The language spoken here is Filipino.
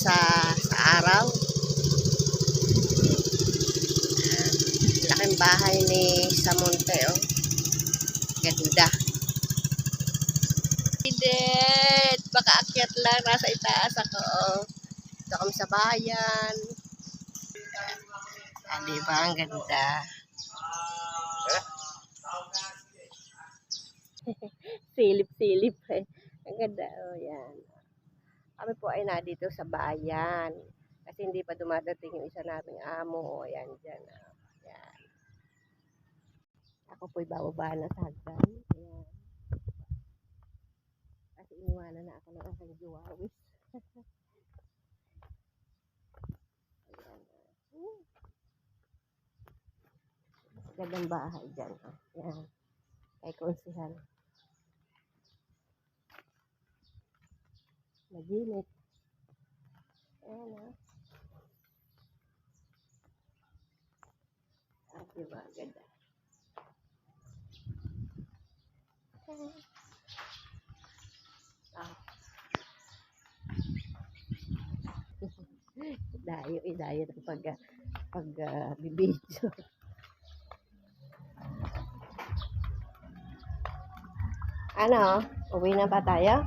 sa araw. Laking bahay ni Samonte, oh. Ganda. Pidet! Baka akyat lang. Nasa itaas ako, oh. Ito kami sa bayan. Diba? Ang ganda. Silip-silip, eh. Ang ganda, oh. Yan. Kami po ay dito sa bayan. Kasi hindi pa dumadating yung isa naming amo. Ayan, dyan. Ayan. Ako po'y bababa na sa hagdan. Ayan. Kasi iniwanan na ako ng aking juwawis. Ayan. Gandang bahay dyan. Ayan. Kay Konsihal. Naginit. Ayan, ha. Diba? Ganda. Dayo ng bibidyo. Ano? Uwi na ba tayo?